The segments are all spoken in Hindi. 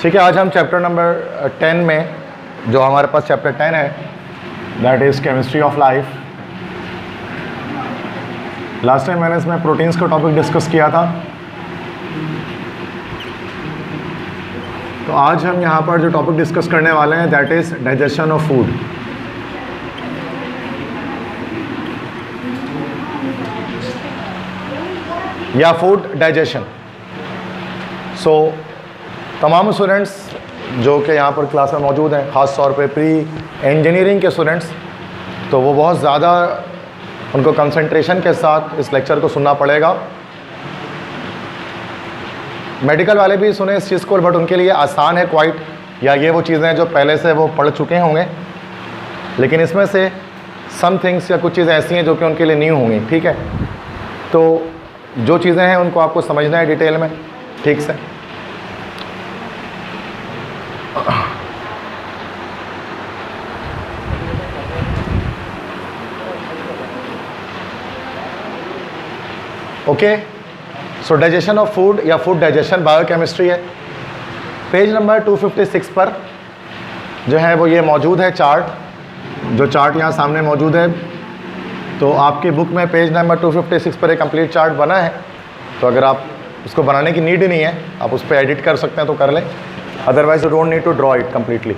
ठीक है, आज हम चैप्टर नंबर 10 में, जो हमारे पास चैप्टर 10 है, that is chemistry of life. Last time मैंने इसमें प्रोटीन्स का टॉपिक डिस्कस किया था। तो आज हम यहाँ पर जो टॉपिक डिस्कस करने वाले हैं that is digestion of food. या फूड डाइजेशन। सो तमाम स्टूडेंट्स जो कि यहाँ पर क्लास में मौजूद हैं, ख़ास तौर पे प्री इंजीनियरिंग के स्टूडेंट्स, तो वो बहुत ज़्यादा उनको कंसंट्रेशन के साथ इस लेक्चर को सुनना पड़ेगा। मेडिकल वाले भी सुने इस चीज़ को, बट उनके लिए आसान है क्वाइट, या ये वो चीज़ें जो पहले से वो पढ़ चुके होंगे, लेकिन इसमें से सम थिंग्स या कुछ चीज़ें ऐसी हैं जो कि उनके लिए न्यू होंगी। ठीक है, तो जो चीज़ें हैं उनको आपको समझना है डिटेल में ठीक से। Okay, so digestion of food या फूड डाइजेशन बायोकेमिस्ट्री है। पेज नंबर 256 पर जो है वो ये मौजूद है चार्ट, जो चार्ट यहाँ सामने मौजूद है। तो आपकी बुक में पेज नंबर 256 पर एक कंप्लीट चार्ट बना है, तो अगर आप उसको बनाने की नीड ही नहीं है, आप उस पर एडिट कर सकते हैं तो कर लें, otherwise you don't need to draw it completely.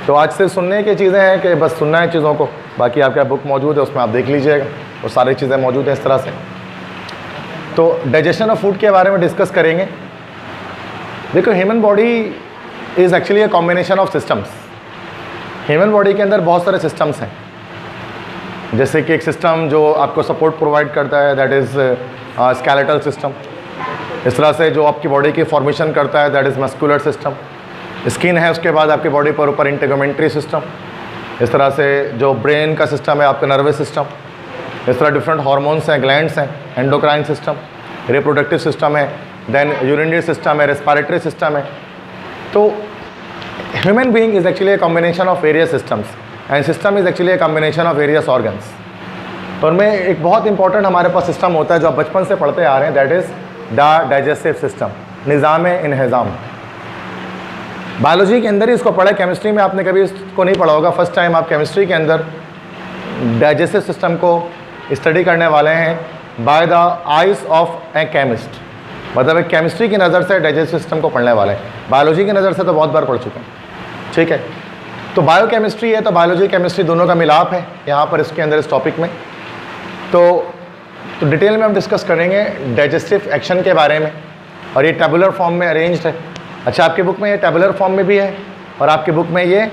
तो आज से सुनने की चीज़ें हैं कि बस सुनना है चीज़ों को, बाकी आपका बुक मौजूद है उसमें आप देख लीजिएगा, और सारी चीज़ें मौजूद हैं इस तरह से। तो डाइजेशन ऑफ फूड के बारे में डिस्कस करेंगे। देखो, human body is actually a combination of systems. Human body के अंदर बहुत सारे सिस्टम्स हैं, जैसे कि एक सिस्टम जो आपको सपोर्ट प्रोवाइड करता है दैट इज़ स्केलेटल सिस्टम। इस तरह से जो आपकी बॉडी की फॉर्मेशन करता है that is muscular system. Skin है, उसके बाद आपकी बॉडी पर ऊपर इंटेगुमेंट्री सिस्टम। इस तरह से जो ब्रेन का सिस्टम है आपका नर्वस सिस्टम। इस तरह डिफरेंट हार्मोन्स हैं, ग्लैंड्स हैं, एंडोक्राइन सिस्टम, रिप्रोडक्टिव सिस्टम है, देन यूरिनरी सिस्टम है, रेस्पिरेटरी सिस्टम है। तो human being is actually a combination of various systems and system is actually a combination of various organs. तो उनमें एक बहुत इंपॉर्टेंट हमारे पास सिस्टम होता है जो आप बचपन से पढ़ते आ रहे हैं, that is the digestive system, निज़ाम-ए-इंहिज़ाम। बायोलॉजी के अंदर ही इसको पढ़ा, केमिस्ट्री में आपने कभी इसको नहीं पढ़ा होगा। फर्स्ट टाइम आप केमिस्ट्री के अंदर डाइजेस्टिव सिस्टम को स्टडी करने वाले हैं by the eyes of A chemist, मतलब एक केमिस्ट्री की नज़र से डाइजेस्टिव सिस्टम को पढ़ने वाले हैं। बायोलॉजी की नज़र से तो बहुत बार पढ़ चुके हैं। ठीक है, तो बायोकेमिस्ट्री है, तो बायोलॉजी केमिस्ट्री दोनों का मिलाप है यहाँ पर इसके अंदर इस टॉपिक में। तो डिटेल में हम डिस्कस करेंगे डाइजेस्टिव एक्शन के बारे में, और ये टेबुलर फॉर्म में अरेंज्ड है। अच्छा, आपकी बुक में ये टेबुलर फॉर्म में भी है, और आपकी बुक में ये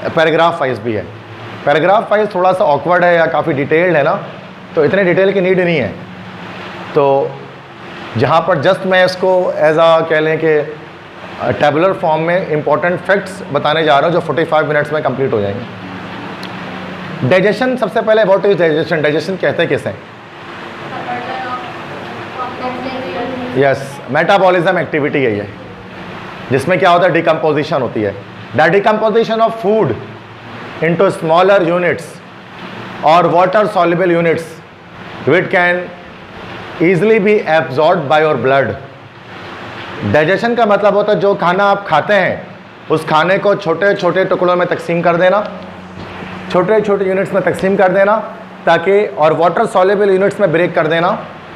पैराग्राफ वाइज भी है। पैराग्राफ वाइज थोड़ा सा ऑकवर्ड है या काफ़ी डिटेल्ड है ना, तो इतने डिटेल की नीड नहीं है। तो जहाँ पर जस्ट मैं इसको एज आ कह लें कि टेबुलर फॉर्म में इंपॉर्टेंट फैक्ट्स बताने जा रहा हूँ जो 45 मिनट्स में कंप्लीट हो जाएंगे। डाइजेशन, सबसे पहले व्हाट इज डाइजेशन? डाइजेशन कहते हैं किसे? यस, मेटाबॉलिज्म एक्टिविटी है ये, जिसमें क्या होता है, डिकम्पोजिशन होती है। The decomposition of food into smaller units और water soluble units which can easily be absorbed by your blood. Digestion का मतलब होता है जो खाना आप खाते हैं उस खाने को छोटे छोटे टुकड़ों में तकसीम कर देना, छोटे छोटे यूनिट्स में तकसीम कर देना, ताकि, और वाटर सॉल्युबल यूनिट्स में ब्रेक कर देना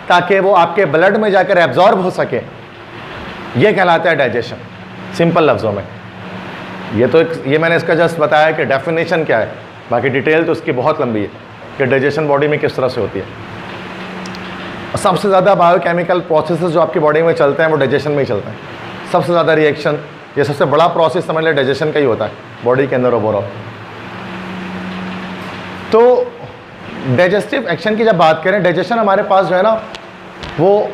ताकि वो आपके ब्लड में जाकर एब्जॉर्ब हो सके। ये कहलाता है डाइजेशन, सिंपल लफ्ज़ों में। ये मैंने इसका जस्ट बताया कि डेफिनेशन क्या है, बाकी डिटेल तो उसकी बहुत लंबी है कि डाइजेशन बॉडी में किस तरह से होती है। सबसे ज़्यादा बायोकेमिकल प्रोसेसेस जो आपकी बॉडी में चलते हैं वो डाइजेशन में ही चलते हैं। सबसे ज़्यादा रिएक्शन, ये सबसे बड़ा प्रोसेस समझ लें डाइजेशन का ही होता है बॉडी के अंदर ओवरऑल। तो डाइजेस्टिव एक्शन की जब बात करें, डाइजेशन हमारे पास जो है ना वो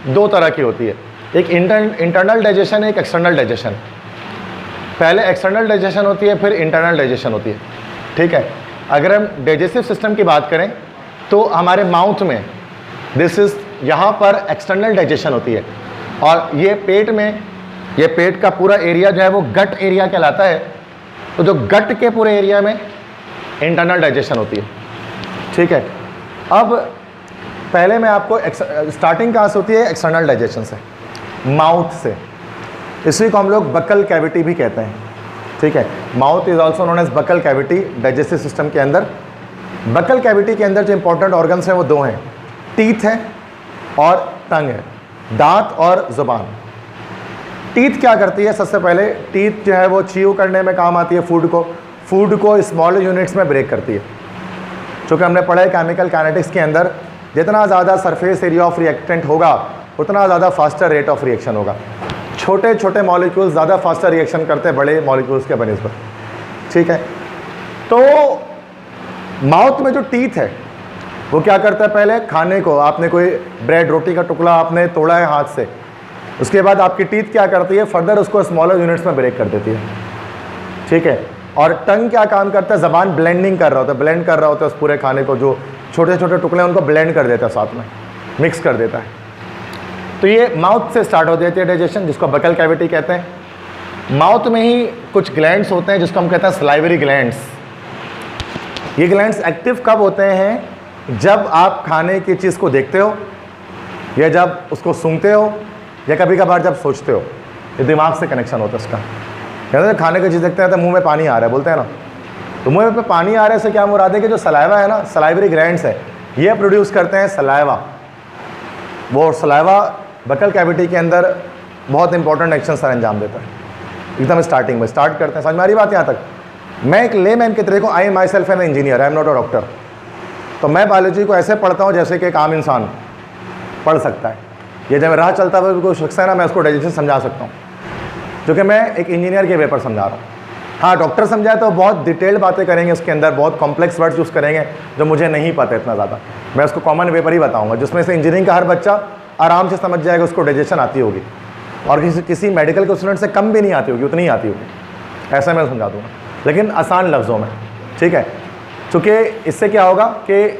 दो तरह की होती है, एक इंटरनल डाइजेशन है, एक एक्सटर्नल डाइजेशन। पहले एक्सटर्नल डाइजेशन होती है, फिर इंटरनल डाइजेशन होती है। ठीक है, अगर हम डाइजेस्टिव सिस्टम की बात करें तो हमारे माउथ में दिस इज़, यहाँ पर एक्सटर्नल डाइजेशन होती है, और ये पेट में, ये पेट का पूरा एरिया जो है वो गट एरिया कहलाता है। तो जो गट के पूरे एरिया में इंटरनल डाइजेशन होती है। ठीक है, अब पहले मैं आपको स्टार्टिंग कहाँ से होती है? एक्सटर्नल डाइजेशन से, माउथ से। इसी को हम लोग बकल कैविटी भी कहते हैं, ठीक है। Mouth is also known as buccal cavity digestive system के अंदर। बकल कैविटी के अंदर जो इंपॉर्टेंट ऑर्गन्स हैं वो दो हैं, टीथ है और टंग है, दांत और जुबान। टीथ क्या करती है? सबसे पहले टीथ जो है वो च्यू करने में काम आती है, फूड को स्मॉल यूनिट्स में ब्रेक करती है। चूँकि हमने पढ़ा है केमिकल काइनेटिक्स के अंदर, जितना ज़्यादा सरफेस एरिया ऑफ रिएक्टेंट होगा उतना ज़्यादा फास्टर रेट ऑफ रिएक्शन होगा। छोटे छोटे मॉलिक्यूल्स ज़्यादा फास्टर रिएक्शन करते हैं बड़े मॉलिक्यूल्स के बनिस्बत, ठीक है। तो माउथ में जो टीथ है वो क्या करता है? पहले खाने को, आपने कोई ब्रेड रोटी का टुकड़ा आपने तोड़ा है हाथ से, उसके बाद आपकी टीथ क्या करती है? फर्दर उसको स्मॉलर यूनिट्स में ब्रेक कर देती है, ठीक है। और टंग क्या काम करता है? ज़बान ब्लेंडिंग कर रहा होता है, ब्लेंड कर रहा होता है उस पूरे खाने को, जो छोटे छोटे टुकड़े हैं उनको ब्लेंड कर देता है, साथ में मिक्स कर देता है। तो ये माउथ से स्टार्ट हो जाती है डाइजेशन, जिसको बकल कैविटी कहते हैं। माउथ में ही कुछ ग्लैंड्स होते हैं जिसको हम कहते हैं सलाइवरी ग्लैंड्स। ये ग्लैंड्स एक्टिव कब होते हैं? जब आप खाने की चीज़ को देखते हो, या जब उसको सूंघते हो, या कभी कभार जब सोचते हो। ये दिमाग से कनेक्शन होता है इसका। कहते हैं खाने की चीज़ देखते हैं तो मुंह में पानी आ रहा है, बोलते हैं ना, तो मुंह में पानी आ रहा है से क्या मुराद है कि जो सलाइवा है ना, सलाइवरी ग्लैंड्स है, ये प्रोड्यूस करते हैं सलाइवा। वो सलाइवा बकल कैविटी के अंदर बहुत इंपॉर्टेंट एक्शन सर अंजाम देता है। एकदम स्टार्टिंग में स्टार्ट करते हैं, समझ में आ रही बात यहाँ तक? मैं एक लेमैन के तरीके को, I myself an engineer, I am not a doctor, तो मैं बायोलॉजी को ऐसे पढ़ता हूँ जैसे कि एक आम इंसान पढ़ सकता है। ये जब राह चलता हुआ कोई शख्स है ना, मैं उसको डाइजेशन समझा सकता हूँ, क्योंकि मैं एक इंजीनियर के वे पर समझा रहा हूँ। हाँ, डॉक्टर समझाए तो बहुत डिटेल्ड बातें करेंगे, उसके अंदर बहुत कॉम्प्लेक्स वर्ड्स यूज़ करेंगे जो मुझे नहीं पता इतना ज़्यादा। मैं उसको कॉमन वे पर ही बताऊँगा, जिसमें से इंजीनियरिंग का हर बच्चा आराम से समझ जाएगा, उसको डाइजेशन आती होगी, और किसी मेडिकल के स्टूडेंट से कम भी नहीं आती होगी, उतनी ही आती होगी, ऐसा मैं समझा दूँगा, लेकिन आसान लफ्ज़ों में, ठीक है। चूँकि इससे क्या होगा कि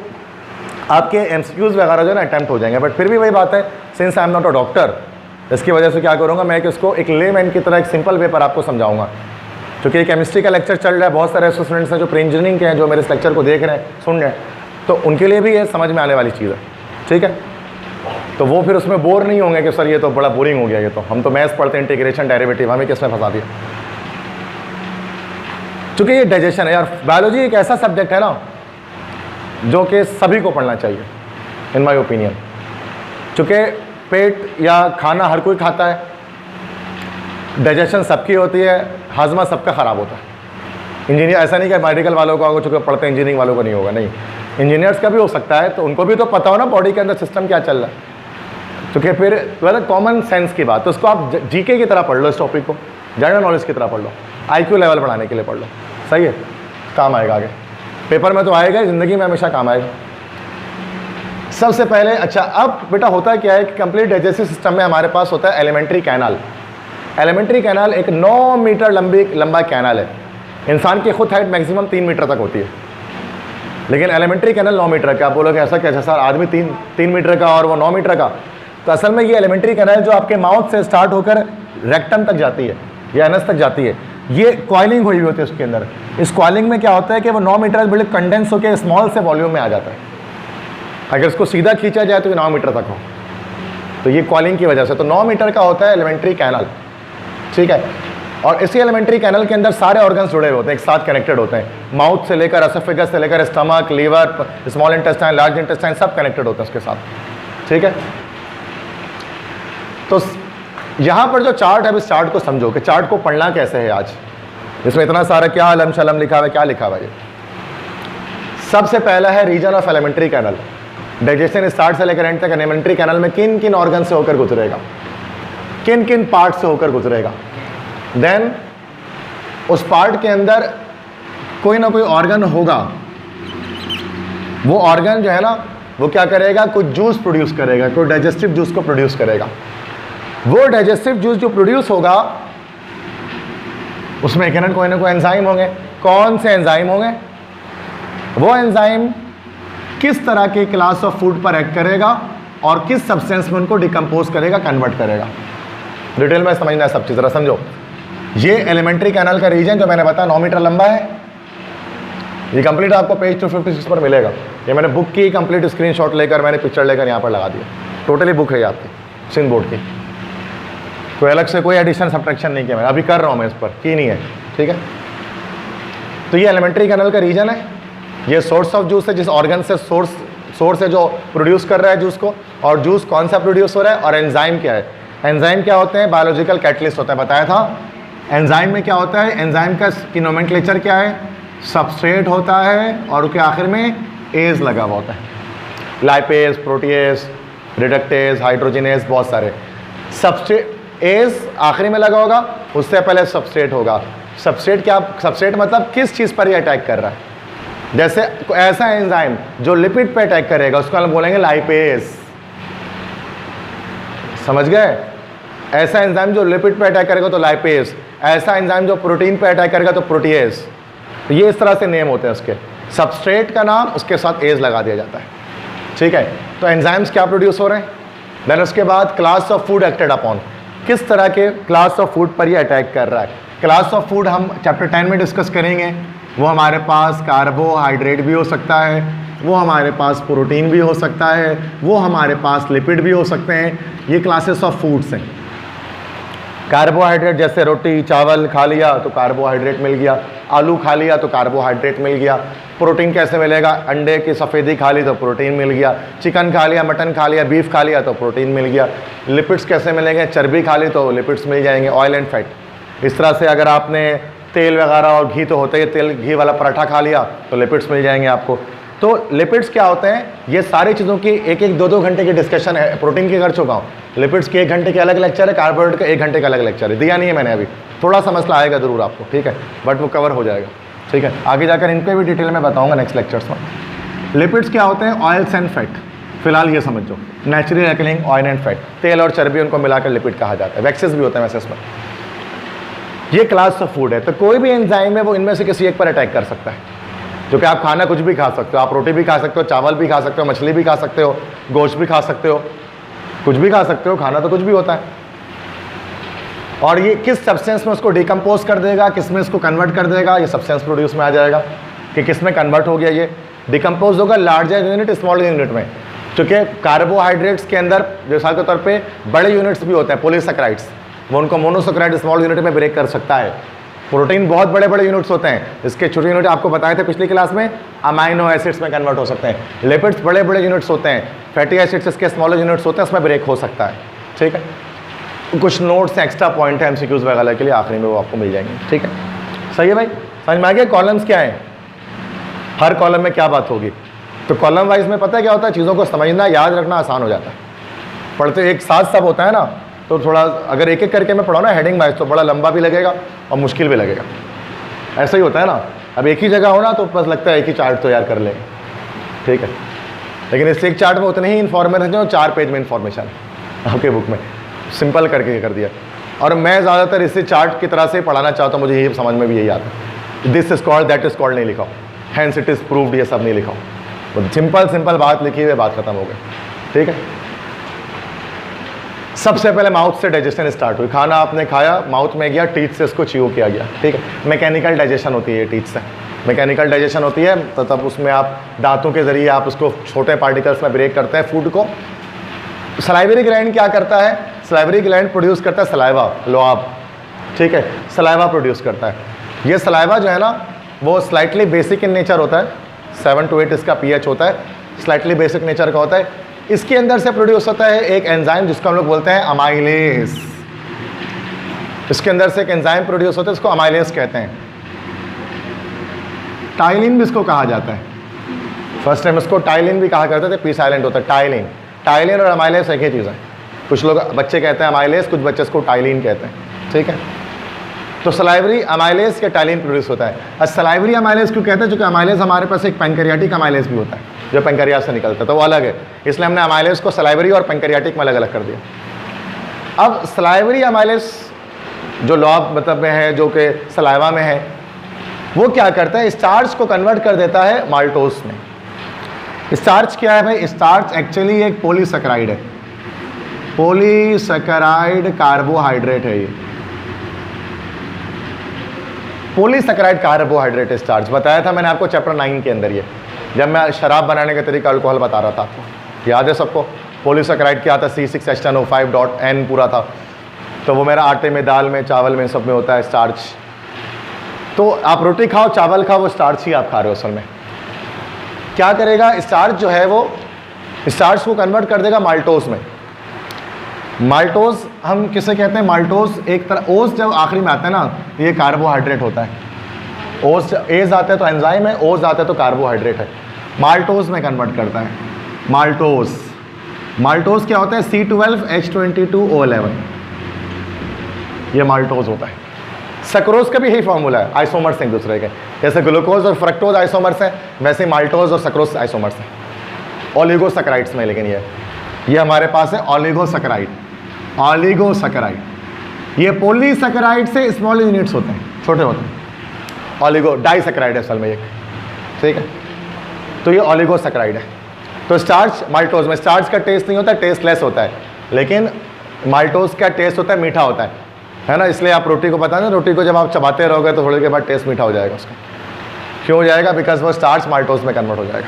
आपके MCQs वगैरह जो है ना अटैम्प्ट हो जाएंगे। बट फिर भी वही बात है, since I am not a doctor, इसकी वजह से क्या करूँगा मैं कि उसको एक लेमैन की तरह एक सिंपल वे पर आपको समझाऊँगा। क्योंकि केमिस्ट्री का लेक्चर चल रहा है, बहुत सारे ऐसे स्टूडेंट्स हैं जो प्री इंजीनियरिंग के हैं, जो मेरे इस लेक्चर को देख रहे हैं, सुन रहे हैं, तो उनके लिए भी ये समझ में आने वाली चीज़ है, ठीक है। तो वो फिर उसमें बोर नहीं होंगे कि सर ये तो बड़ा बोरिंग हो गया, ये तो हम तो मैथ्स पढ़ते हैं, इंटीग्रेशन डेरिवेटिव, हमें किसने फंसा दिया। चूँकि ये डाइजेशन है यार, बायोलॉजी एक ऐसा सब्जेक्ट है ना जो कि सभी को पढ़ना चाहिए इन माय ओपिनियन। चूँकि पेट या खाना हर कोई खाता है, डाइजेशन सबकी होती है, हाजमा सबका ख़राब होता है। इंजीनियर ऐसा नहीं कि मेडिकल वालों को होगा, चूँकि पढ़ते हैं इंजीनियरिंग वालों को नहीं होगा, नहीं, इंजीनियर्स का भी हो सकता है, तो उनको भी तो पता हो ना बॉडी के अंदर सिस्टम क्या चल रहा है। क्योंकि फिर मतलब कॉमन सेंस की बात, तो उसको आप जीके की तरह पढ़ लो, इस टॉपिक को जनरल नॉलेज की तरह पढ़ लो, IQ लेवल बढ़ाने के लिए पढ़ लो, सही है, काम आएगा आगे, पेपर में तो आएगा, ज़िंदगी में हमेशा काम आएगा। सबसे पहले अच्छा, अब बेटा होता क्या है कि कंप्लीट डाइजेस्टिव सिस्टम में हमारे पास होता है एलिमेंट्री कैनाल। एलिमेंट्री कैनाल एक 9 मीटर लंबा कैनाल है। इंसान की खुद हाइट मैक्सिमम 3 मीटर तक होती है, लेकिन एलिमेंट्री कैनाल 9 मीटर का। आप बोलोगे ऐसा कैसा सर, आदमी 3 मीटर का और वो 9 मीटर का? तो असल में ये एलिमेंट्री कैनाल जो आपके माउथ से स्टार्ट होकर रेक्टम तक जाती है या एनस तक जाती है, ये कॉइलिंग हुई होती है उसके अंदर। इस कॉइलिंग में क्या होता है कि वो 9 मीटर बड़े कंडेंस होकर स्मॉल से वॉल्यूम में आ जाता है। अगर इसको सीधा खींचा जाए तो ये 9 मीटर तक हो, तो ये कॉइलिंग की वजह से। तो 9 मीटर का होता है एलिमेंट्री कैनाल, ठीक है। और इसी एलिमेंट्री कैनल के अंदर सारे ऑर्गन्स जुड़े होते हैं, एक साथ कनेक्टेड होते हैं। माउथ से लेकर एसोफेगस से लेकर stomach, liver, small intestine, large intestine, सब कनेक्टेड होते हैं उसके साथ, ठीक है। तो यहाँ पर जो चार्ट है, इस चार्ट को समझो कि चार्ट को पढ़ना कैसे है आज। इसमें इतना सारा क्या अलम शलम लिखा हुआ है, क्या लिखा हुआ है। सबसे पहला है region of alimentary canal. Digestion start से लेकर एंड तक एलिमेंट्री कैनल में किन किन ऑर्गन से होकर गुजरेगा, किन किन पार्ट से होकर गुजरेगा। देन उस पार्ट के अंदर कोई ना कोई ऑर्गन होगा, वो ऑर्गन जो है ना वो क्या करेगा, कोई जूस प्रोड्यूस करेगा, कोई डाइजेस्टिव जूस को प्रोड्यूस करेगा। वो डाइजेस्टिव जूस जो प्रोड्यूस होगा उसमें एक कोई ना कोई एंजाइम होंगे। कौन से एंजाइम होंगे? वो एंजाइम किस तरह के क्लास ऑफ फूड पर एक्ट करेगा और किस सब्सटेंस में उनको डिकम्पोज करेगा, कन्वर्ट करेगा। डिटेल में समझना है सब चीज़, जरा समझो। ये एलिमेंट्री कैनल का रीजन जो मैंने बताया 9 मीटर लंबा है, ये कंप्लीट आपको पेज 256 पर मिलेगा। ये मैंने बुक की कंप्लीट स्क्रीनशॉट लेकर, मैंने पिक्चर लेकर यहाँ पर लगा दिया। टोटली बुक है ये आपकी सिंध बोर्ड की। कोई अलग से कोई एडिशन सब्ट्रैक्शन नहीं किया मैंने, अभी कर रहा हूँ मैं इस पर, की नहीं है, ठीक है। तो ये एलिमेंट्री कैनल का रीजन है, ये सोर्स ऑफ जूस है, जिस ऑर्गन से सोर्स है जो प्रोड्यूस कर रहा है जूस को, और जूस कौन सा प्रोड्यूस हो रहा है, और एंजाइम क्या है। एंजाइम क्या होते हैं, बायोलॉजिकल कैटलिस्ट होता है, बताया था। एंजाइम में क्या होता है, एंजाइम का नोमेनक्लेचर क्या है, सबस्ट्रेट होता है और उसके आखिर में एज लगा हुआ होता है, लाइपेज, प्रोटीएज, रिडक्टेज, हाइड्रोजिनेज, बहुत सारे। सबस्ट्रेट एज आखिरी में लगा होगा, उससे पहले सबस्ट्रेट होगा। सबस्ट्रेट क्या, सबस्ट्रेट मतलब किस चीज़ पर ये अटैक कर रहा है। जैसे ऐसा एंजाइम जो लिपिड पे अटैक करेगा उसको हम बोलेंगे लाइपेज, समझ गए। ऐसा एंजाइम जो लिपिड पे अटैक करेगा तो लाइपेज, ऐसा एंजाइम जो प्रोटीन पे अटैक करेगा तो प्रोटीएज। ये इस तरह से नेम होते हैं उसके, सबस्ट्रेट का नाम उसके साथ एज लगा दिया जाता है, ठीक है। तो एंजाइम्स क्या प्रोड्यूस हो रहे हैं, देन उसके बाद class of food acted upon, किस तरह के क्लास ऑफ फूड पर ये अटैक कर रहा है। क्लास ऑफ फूड हम चैप्टर 10 में डिस्कस करेंगे। वो हमारे पास कार्बोहाइड्रेट भी हो सकता है, वो हमारे पास प्रोटीन भी हो सकता है, वो हमारे पास लिपिड भी हो सकते हैं। ये क्लासेस ऑफ फूड्स हैं। कार्बोहाइड्रेट जैसे रोटी चावल खा लिया तो कार्बोहाइड्रेट मिल गया, आलू खा लिया तो कार्बोहाइड्रेट मिल गया। प्रोटीन कैसे मिलेगा, अंडे की सफ़ेदी खा ली तो प्रोटीन मिल गया, चिकन खा लिया, मटन खा लिया, बीफ खा लिया तो प्रोटीन मिल गया। लिपिड्स कैसे मिलेंगे, चर्बी खा ली तो लिपिड्स मिल जाएंगे, ऑयल एंड फैट। इस तरह से अगर आपने तेल वगैरह और घी तो होता है, तेल घी वाला पराठा खा लिया तो लिपिड्स मिल जाएंगे आपको। तो लिपिड्स क्या होते हैं, ये सारी चीज़ों की एक एक 2-2 घंटे की डिस्कशन है। प्रोटीन की कर चुका हूँ, लिपिड्स के 1 घंटे के अलग लेक्चर है, कार्बोहाइड्रेट का 1 घंटे का अलग लेक्चर है, दिया नहीं है मैंने अभी। थोड़ा सा मसला आएगा ज़रूर आपको, ठीक है, बट वो कवर हो जाएगा, ठीक है। आगे जाकर इनके भी डिटेल में बताऊँगा नेक्स्ट लेक्चर्स में। लिपिड्स क्या होते हैं, ऑयल्स एंड फैट, फिलहाल ये समझो, नेचुरली अकलिंग ऑयल एंड फैट, तेल और चर्बी उनको मिलाकर लिपिड कहा जाता है। वैक्सेस भी होते हैं वैसे इसमें। ये क्लास ऑफ फूड है। तो कोई भी एंजाइम है वो इनमें से किसी एक पर अटैक कर सकता है, जो कि आप खाना कुछ भी खा सकते हो, आप रोटी भी खा सकते हो, चावल भी खा सकते हो, मछली भी खा सकते हो, गोश्त भी खा सकते हो, कुछ भी खा सकते हो, खाना तो कुछ भी होता है। और ये किस सब्सटेंस में उसको डिकम्पोज कर देगा, किस में इसको कन्वर्ट कर देगा, ये सब्सटेंस प्रोड्यूस में आ जाएगा कि किस में कन्वर्ट हो गया। ये डिकम्पोज होगा लार्जर यूनिट स्मॉल यूनिट में, क्योंकि कार्बोहाइड्रेट्स के अंदर मिसाल के तौर पे बड़े यूनिट्स भी होते हैं, पॉलीसैकेराइड्स, वो उनको मोनोसैकेराइड स्मॉल यूनिट में ब्रेक कर सकता है। प्रोटीन बहुत बड़े बड़े यूनिट्स होते हैं, इसके छोटे यूनिट आपको बताए थे पिछली क्लास में, अमाइनो एसिड्स में कन्वर्ट हो सकते हैं। लिपिड्स बड़े बड़े यूनिट्स होते हैं, फैटी एसिड्स इसके स्मॉलर यूनिट्स होते हैं, उसमें ब्रेक हो सकता है, ठीक है। कुछ नोट्स एक्स्ट्रा पॉइंट है एमसीक्यूज वगैरह के लिए, आखिरी में वो आपको मिल जाएंगे, ठीक है। सही है भाई, समझ में आ गया। कॉलम्स क्या है, हर कॉलम में क्या बात होगी। तो कॉलम वाइज में पता है क्या होता है, चीज़ों को समझना याद रखना आसान हो जाता है। पढ़ते एक साथ सब होता है ना, तो थोड़ा अगर एक एक करके मैं पढ़ाऊँ ना हेडिंग वाइज तो बड़ा लंबा भी लगेगा और मुश्किल भी लगेगा। ऐसा ही होता है ना, अब एक ही जगह हो ना तो बस लगता है एक ही चार्ट तैयार कर लेंगे, ठीक है। लेकिन इस एक चार्ट में उतने ही इन्फॉर्मेशन जो 4 पेज में इन्फॉर्मेशन है आपके बुक में, सिंपल करके कर दिया। और मैं ज़्यादातर इसे चार्ट की तरह से पढ़ाना चाहता हूँ, मुझे ये समझ में भी यही आता है। This is called, that is called नहीं लिखा, हैंस इट इज़ प्रूव्ड, ये सब नहीं लिखा। सिंपल सिंपल बात लिखी हुई, बात खत्म हो गई, ठीक है। सबसे पहले माउथ से डाइजेशन स्टार्ट हुई, खाना आपने खाया, माउथ में गया, टीथ से इसको च्यू किया गया, ठीक है। मैकेनिकल डाइजेशन होती है टीथ से, मैकेनिकल डाइजेशन होती है, तो तब उसमें आप दांतों के ज़रिए आप उसको छोटे पार्टिकल्स में ब्रेक करते हैं फूड को। सलाइवरी ग्लैंड क्या करता है, सलाइवरी ग्लैंड प्रोड्यूस करता है सलाइवा, लुआब, ठीक है, सलाइवा प्रोड्यूस करता है। ये सलाइवा जो है ना वो स्लाइटली बेसिक इन नेचर होता है, 7 to 8 इसका pH होता है, स्लाइटली बेसिक नेचर का होता है। इसके अंदर से प्रोड्यूस होता है एक एंजाइम जिसको हम लोग बोलते हैं अमाइलेज। इसके अंदर से एक एंजाइम प्रोड्यूस होता है, इसको अमाइलेज कहते हैं। टाइलिन भी इसको कहा जाता है, फर्स्ट टाइम इसको टाइलिन भी कहा करते थे, पी साइलेंट होता है टाइलिन। टाइलिन और अमाइलेज एक ही चीज़ है, कुछ लोग बच्चे कहते हैं अमाइलेज, कुछ बच्चे इसको टाइलिन कहते हैं, ठीक है। तो सलाइवरी अमाइलेज के टाइलिन प्रोड्यूस होता है। और सलाइवरी अमाइलेज क्यों कहते हैं, क्योंकि अमाइलेज हमारे पास एक पैंक्रियाटिक अमाइलेज भी होता है जो पैंक्रियास से निकलता है, तो वो अलग है, इसलिए हमने अमाइलेज को सलाइवरी और पैंक्रियाटिक में अलग अलग कर दिया। अब सलाइवरी अमाइलेज जो लॉब मतलब में है, जो कि सलाइवा में है, वो क्या करता है, स्टार्च को कन्वर्ट कर देता है माल्टोस में। स्टार्च क्या है भाई, स्टार्च एक्चुअली एक पॉलीसैकेराइड है, पॉलीसैकेराइड कार्बोहाइड्रेट है। ये पॉलीसैकेराइड कार्बोहाइड्रेट स्टार्च बताया था मैंने आपको चैप्टर 9 के अंदर, ये जब मैं शराब बनाने का तरीका अल्कोहल बता रहा था आपको, याद है सबको। पॉलीसैकेराइड क्या था, C6H10O5.N पूरा था। तो वो मेरा आटे में, दाल में, चावल में, सब में होता है स्टार्च। तो आप रोटी खाओ, चावल खाओ, वो स्टार्च ही आप खा रहे हो असल में। क्या करेगा स्टार्च जो है वो स्टार्च को कन्वर्ट कर देगा माल्टोज में। माल्टोज हम किसे कहते हैं? माल्टोज एक तरह, ओज जब आखिरी में आता है ना, ये कार्बोहाइड्रेट होता है। ओज एज आता है तो एंजाइम है, ओज आता है तो कार्बोहाइड्रेट है। माल्टोज में कन्वर्ट करता है। माल्टोज, माल्टोज क्या होता है? C12H22O11, ये माल्टोज होता है। सक्रोज का भी यही फॉर्मूला है, आइसोमर्स एक दूसरे के, जैसे ग्लूकोज और फ्रक्टोज आइसोमर्स हैं, वैसे माल्टोज और सक्रोज आइसोमर्स हैं ओलिगोसैकेराइड्स में। लेकिन ये हमारे पास है ओलिगोसैकेराइड, ओलिगोसैकेराइड। ये पॉलीसैकेराइड से स्मॉल यूनिट्स होते हैं, छोटे होते हैं। ओलिगो डाइसैकेराइड है असल में एक, ठीक है। तो ये ओलिगोसैकेराइड है। तो स्टार्च, माल्टोज में स्टार्च का टेस्ट नहीं होता, टेस्टलेस होता है, लेकिन माल्टोज का टेस्ट होता है, मीठा होता है ना। इसलिए आप रोटी को पता है ना, रोटी को जब आप चबाते रहोगे तो थोड़ी देर के बाद टेस्ट मीठा हो जाएगा उसका। क्यों हो जाएगा? बिकॉज वो स्टार्च माल्टोज में कन्वर्ट हो जाएगा।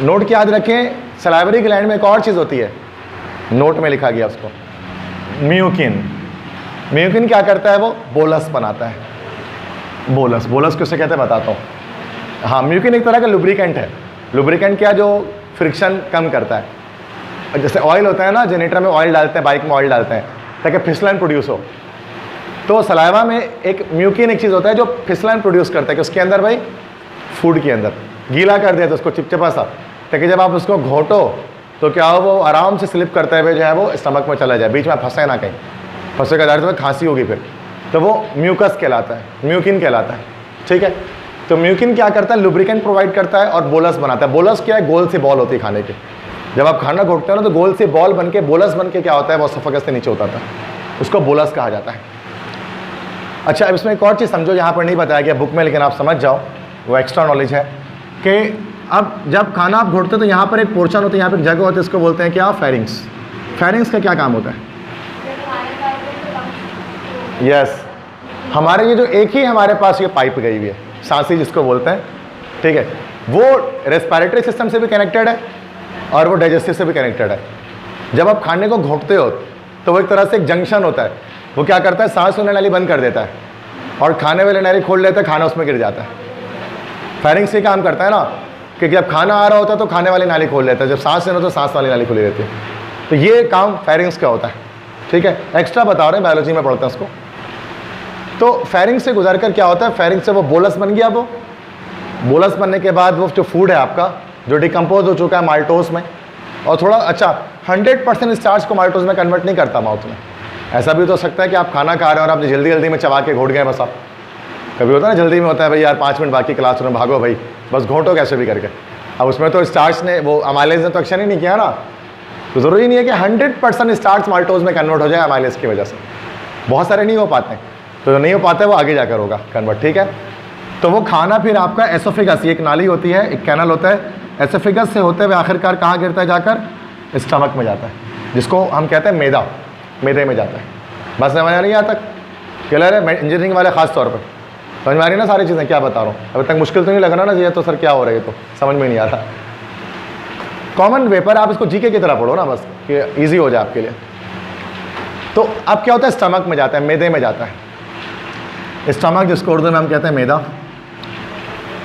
नोट याद रखें, सलाइवरी ग्लैंड में एक और चीज़ होती है, नोट में लिखा गया उसको, म्यूकिन। म्यूकिन क्या करता है? वो बोलस बनाता है। बोलस, बोलस किसे कहते हैं बताता हूँ। हाँ, म्यूकिन एक तरह का लुब्रिकेंट है। लुब्रिकेंट क्या? जो फ्रिक्शन कम करता है। जैसे ऑयल होता है ना, जनरेटर में ऑयल डालते हैं, बाइक में ऑयल डालते हैं ताकि फिसलन प्रोड्यूस हो। तो सलाइवा में एक म्यूकिन एक चीज़ होता है जो फिसलन प्रोड्यूस करता है, कि उसके अंदर भाई फूड के अंदर गीला कर दिया तो उसको चिपचिपा सा, ताकि जब आप उसको घोटो तो क्या हो, वो आराम से स्लिप करते हुए जो है वो स्टमक में चला जाए, बीच में फंसे ना कहीं। फंसेगा दार तो खांसी होगी फिर, तो वो म्यूकस कहलाता है, म्यूकिन कहलाता है, ठीक है। तो म्यूकिन क्या करता है? लुब्रिकेंट प्रोवाइड करता है और बोलस बनाता है। बोलस क्या है? गोल सी बॉल होती है खाने की। जब आप खाना घोटते हो ना तो गोल सी बॉल बन के, बोलस बन के क्या होता है, वो एसोफेगस से नीचे उतरता है, उसको बोलस कहा जाता है। अच्छा, अब इसमें एक और चीज़ समझो, यहाँ पर नहीं बताया गया बुक में, लेकिन आप समझ जाओ, वो एक्स्ट्रा नॉलेज है कि अब जब खाना आप घोटते हो तो यहाँ पर एक पोर्शन होता है, यहाँ पर एक जगह होती है, इसको बोलते हैं क्या? फेरिंग्स। फेरिंग्स का क्या काम होता है? यस, हमारे ये जो एक ही हमारे पास ये पाइप गई हुई है, सांसी जिसको बोलते हैं, ठीक है, वो रेस्पिरेटरी सिस्टम से भी कनेक्टेड है और वो डाइजेस्टिव से भी कनेक्टेड है। जब आप खाने को घोटते हो तो वो एक तरह से एक जंक्शन होता है, वो क्या करता है? सांस लेने नाली बंद कर देता है और खाने वाले नाली खोल लेता है, खाना उसमें गिर जाता है। फेरिंग्स ये काम करता है ना, कि जब खाना आ रहा होता है तो खाने वाली नाली खोल लेता है, जब सांस लेना तो सांस वाली नाली खुली रहती है। तो ये काम फेरिंग्स का होता है, ठीक है। एक्स्ट्रा बता रहे हैं, बायोलॉजी में पढ़ते हैं उसको। तो फेरिंग्स से गुजर कर क्या होता है? फेरिंग्स से वो बोलस बन गया। वो बोलस बनने के बाद वो जो फूड है आपका, जो डिकम्पोज हो चुका है माल्टोज में, और थोड़ा अच्छा 100% स्टार्च को माल्टोज में कन्वर्ट नहीं करता माउथ में। ऐसा भी तो हो सकता है कि आप खाना खा रहे हो और आप जल्दी जल्दी में चबा के घोट गए बस। आप कभी होता है ना, जल्दी में होता है भाई यार 5 मिनट बाकी क्लास में, भागो भाई बस घोटो कैसे भी करके। अब उसमें तो स्टार्च ने, वो अमाइलेज ने तो एक्शन ही नहीं किया ना, तो ज़रूरी नहीं है कि 100% स्टार्च माल्टोज में कन्वर्ट हो जाए अमाइलेज की वजह से। बहुत सारे नहीं हो पाते हैं, तो जो नहीं हो पाता है वो आगे जाकर होगा कन्वर्ट, ठीक है। तो वो खाना फिर आपका एसोफेगस, एक नाली होती है, एक कैनल होता है, एसोफेगस से होते हुए आखिरकार कहाँ गिरता है? जाकर स्टमक में जाता है, जिसको हम कहते हैं मैदा, मैदे में जाता है। बस समझ आ रही है यहाँ तक? क्लियर है? इंजीनियरिंग वाले खास तौर पर समझ में आ रही है ना सारी चीज़ें, क्या बता रहा हूँ? अभी तक मुश्किल तो नहीं लग रहा ना ये तो सर क्या हो रहा है, तो समझ में नहीं आ रहा। कॉमन पेपर, आप इसको जीके की तरह पढ़ो ना बस, कि ईजी हो जाए आपके लिए। तो अब क्या होता है? स्टमक में जाता है, मैदे में जाता है। स्टमक जिसको उर्दू में हम कहते हैं मैदा,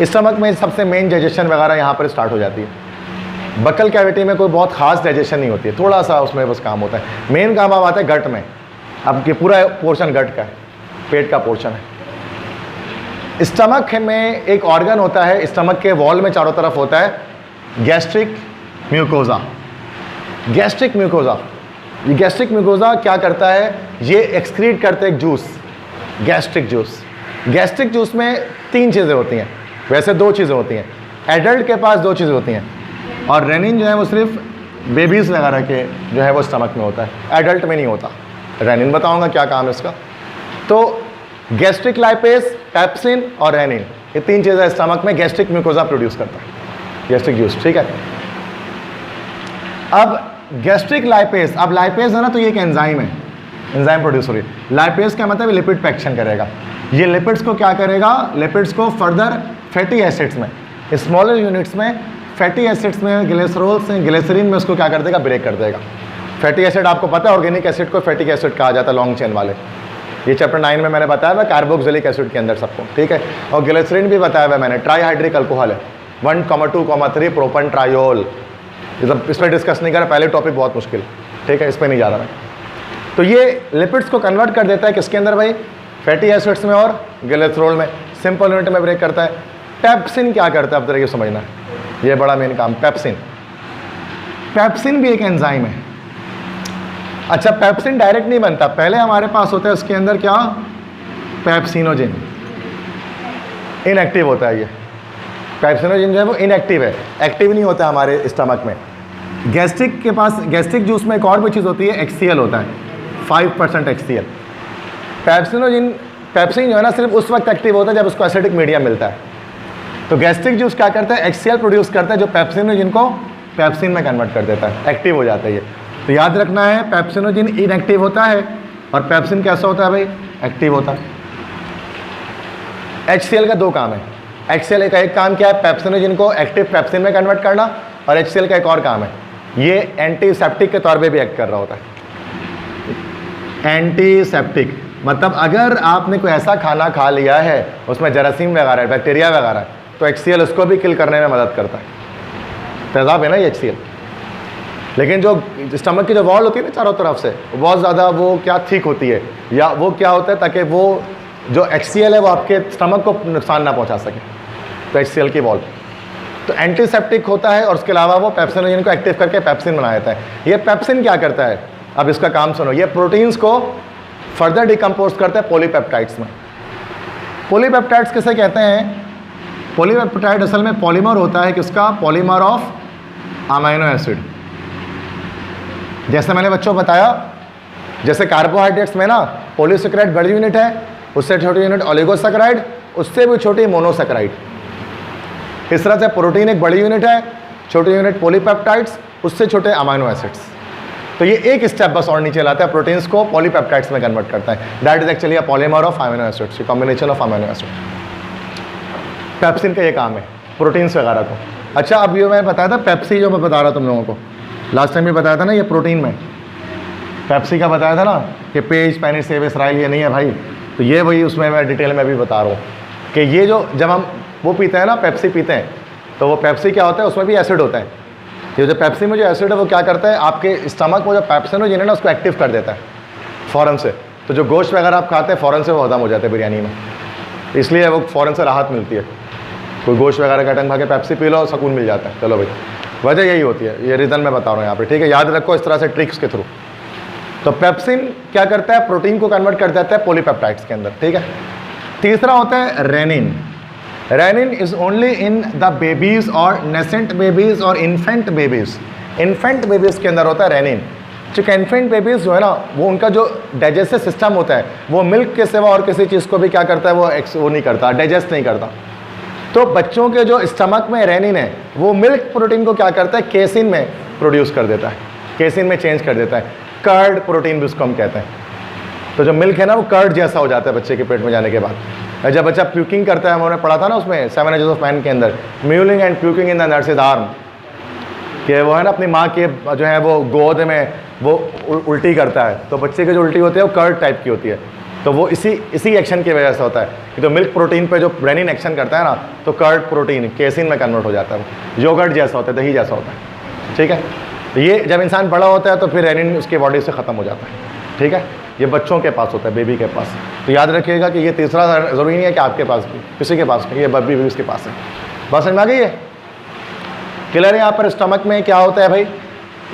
स्टमक में सबसे मेन डाइजेशन वगैरह यहाँ पर स्टार्ट हो जाती है। बकल कैविटी में कोई बहुत खास डाइजेशन नहीं होती है, थोड़ा सा उसमें बस काम होता है। मेन काम अब आता है गट में। अब ये पूरा पोर्शन गट का है, पेट का पोर्शन है। स्टमक में एक ऑर्गन होता है, स्टमक के वॉल में चारों तरफ होता है गैस्ट्रिक म्यूकोजा। गैस्ट्रिक म्यूकोजा, ये गैस्ट्रिक म्यूकोजा क्या करता है? ये एक्सक्रीट करते एक juice, gastric juice. Gastric juice में 3 चीज़ें होती हैं, वैसे 2 चीज़ें होती हैं। एडल्ट के पास 2 चीज़ें होती हैं, और रेनिन जो है वो सिर्फ बेबीज़ वगैरह के जो है वो स्टमक में होता है, एडल्ट में नहीं होता। रेनिन बताऊंगा क्या काम है इसका। तो गैस्ट्रिक लाइपेज, पेप्सिन और रेनिन, ये 3 चीज़ें स्टमक में गैस्ट्रिक म्यूकोजा प्रोड्यूस करता है, गैस्ट्रिक जूस, ठीक है। अब गैस्ट्रिक लाइपेज, अब लाइपेज है ना, तो ये एक एंजाइम है, एंजाइम प्रोड्यूस हो रही है। लाइपेज का मतलब लिपिड पे एक्शन करेगा। ये लिपिड्स को क्या करेगा? लिपिड्स को फर्दर फैटी एसिड्स में, स्मॉलर यूनिट्स में, फैटी एसिड्स में, ग्लिसरोल्स में, ग्लिसरीन में उसको क्या कर देगा? ब्रेक कर देगा। फैटी एसिड आपको पता है, ऑर्गेनिक एसिड को फैटिक एसिड कहा जाता है, लॉन्ग चेन वाले। ये चैप्टर 9 में मैंने बताया हुआ कार्बोक्सिलिक एसिड के अंदर सबको, ठीक है। और ग्लिसरीन भी बताया हुआ मैंने, ट्राईहाइड्रिक अल्कोहल है, 1,2,3 प्रोपन ट्रायोल। इस पर डिस्कस नहीं करा, पहले टॉपिक बहुत मुश्किल, ठीक है, इस पर नहीं जा रहा मैं। तो ये लिपिड्स को कन्वर्ट कर देता है किसके अंदर भाई, फैटी एसिड्स में और ग्लिसरॉल में, सिंपल यूनिट में ब्रेक करता है। पेप्सिन क्या करता है, अब तरीके समझना, ये बड़ा मेन काम। पेप्सिन, पेप्सिन भी एक एंजाइम है। अच्छा, पेप्सिन डायरेक्ट नहीं बनता, पहले हमारे पास होता है उसके अंदर क्या, पेप्सिनोजिन, इनएक्टिव होता है ये पेप्सिनोजिन जो है वो इनएक्टिव है, एक्टिव नहीं होता हमारे स्टमक में। गैस्ट्रिक के पास, गैस्ट्रिक जूस में एक और भी चीज़ होती है, HCl होता है, 5% HCl। पेप्सिन जो है ना सिर्फ उस वक्त एक्टिव होता है जब उसको एसिडिक मीडियम मिलता है। तो गैस्ट्रिक जूस क्या करता है, HCl प्रोड्यूस करता है जो पेप्सिनोजिन को पेप्सिन में कन्वर्ट कर देता है, एक्टिव हो जाता है ये। तो याद रखना है, पेप्सिनोजिन इनएक्टिव होता है और पेप्सिन कैसा होता है भाई, एक्टिव होता है। HCl का दो काम है, HCl का एक काम क्या है, पेप्सिनोजिन को एक्टिव पेप्सिन में कन्वर्ट करना, और HCl का एक और काम है, ये एंटीसेप्टिक के तौर पे भी एक्ट कर रहा होता है। एंटीसेप्टिक मतलब अगर आपने कोई ऐसा खाना खा लिया है उसमें जरासीम वगैरह है, बैक्टीरिया वगैरह है, तो HCl उसको भी किल करने में मदद करता है। तेजाब है ना ये HCl। लेकिन जो स्टमक की जो वॉल होती है ना चारों तरफ से, बहुत ज़्यादा वो क्या थिक होती है, या वो क्या होता है ताकि वो जो HCl है वो आपके स्टमक को नुकसान ना पहुंचा सके, तो HCl की वॉल तो एंटीसेप्टिक होता है। और उसके अलावा वो पेप्सिनोजिन को एक्टिव करके पेप्सिन बना देता है। ये पेप्सिन क्या करता है, अब इसका काम सुनो, ये प्रोटीन्स को फर्दर डिकम्पोज करता है पॉलीपेप्टाइड्स में। पॉलीपेप्टाइड्स किसे कहते हैं, पॉलीपेप्टाइड असल में पॉलीमर होता है किसका, पॉलीमर ऑफ अमीनो एसिड। जैसे मैंने बच्चों बताया, जैसे कार्बोहाइड्रेट्स में ना पॉलीसेकेराइड बड़ी यूनिट है, उससे छोटी यूनिट ओलिगोसेकेराइड, उससे भी छोटी मोनोसेकेराइड। इस तरह से प्रोटीन एक बड़ी यूनिट है, छोटी यूनिट पॉलीपेप्टाइड्स, उससे छोटे अमीनो एसिड्स। तो ये एक स्टेप बस और नीचे लाता है, प्रोटीन्स को पॉलीपेप्टाइड्स में कन्वर्ट करता है। That is actually a polymer of amino acids, combination of amino acid. Pepsin का ये काम है प्रोटीन्स वगैरह को। अच्छा, अब ये मैं बताया था पेप्सी, जो मैं बता रहा तुम लोगों को लास्ट टाइम भी बताया था ना, ये प्रोटीन में पेप्सी का बताया था ना कि पेज पेनिस सेव इसराइल, ये नहीं है भाई। तो ये वही उसमें मैं डिटेल में भी बता रहा हूँ कि ये जो जब हम वो पीते हैं ना, पेप्सी पीते हैं, तो वो पेप्सी क्या होता है, उसमें भी एसिड होता है। ये जो पेप्सी में जो एसिड है वो क्या करता है, आपके स्टमक में जो पेप्सिनोजिन है ना उसको एक्टिव कर देता है फ़ौरन से। तो जो गोश्त वगैरह आप खाते हैं फ़ौरन से वो हजम हो जाता है बिरयानी में, इसलिए वो फ़ौरन से राहत मिलती है। कोई गोश्त वगैरह का टंग खा के पेप्सी पी लो, सुकून मिल जाता है। चलो भाई, वजह यही होती है, ये रीज़न मैं बता रहा हूँ यहाँ पे, ठीक है। याद रखो इस तरह से ट्रिक्स के थ्रू। तो पेप्सिन क्या करता है, प्रोटीन को कन्वर्ट कर देता है पॉलीपेप्टाइड्स के अंदर, ठीक है। तीसरा होता है rennin. Rennin is only in the babies और नेसेंट बेबीज और इन्फेंट बेबीज। इन्फेंट बेबीज के अंदर होता है रेनिन। चूँकि इन्फेंट बेबीज जो है ना, वो उनका जो डाइजेस्टिव सिस्टम होता है वो मिल्क के सिवा और किसी चीज़ को भी क्या करता है, वो नहीं करता, डाइजेस्ट नहीं करता। तो बच्चों के जो स्टमक में रेनिन है वो मिल्क प्रोटीन को क्या करता है, केसिन में प्रोड्यूस कर देता है, केसिन में चेंज कर देता है। कर्ड प्रोटीन भी उसको हम कहते हैं। तो जो मिल्क है ना वो कर्ड जैसा हो जाता है बच्चे के पेट में जाने के बाद। जब बच्चा प्यूकिंग करता है, हमने पढ़ा था ना उसमें 7 एजेस ऑफ मैन के अंदर, mewling and puking in the nurses arm, कि वो है ना अपनी माँ के जो है वो गोद में वो उल्टी करता है, तो बच्चे की जो उल्टी होती है वो कर्ड टाइप की होती है। तो वो इसी एक्शन की वजह से होता है कि तो मिल्क प्रोटीन पे जो रेनिन एक्शन करता है ना, तो कर्ड प्रोटीन केसिन में कन्वर्ट हो जाता है, वो योगर्ट जैसा होता है, दही जैसा होता है, ठीक है। तो ये जब इंसान बड़ा होता है तो फिर रेनिन उसकी बॉडी से ख़त्म हो जाता है, ठीक है। ये बच्चों के पास होता है, बेबी के पास। तो याद रखिएगा कि ये तीसरा ज़रूरी नहीं है कि आपके पास भी, किसी के पास नहीं, ये बेबी उसके पास है। बात समझ में आ गई है, क्लियर है। यहाँ पर स्टमक में क्या होता है भाई,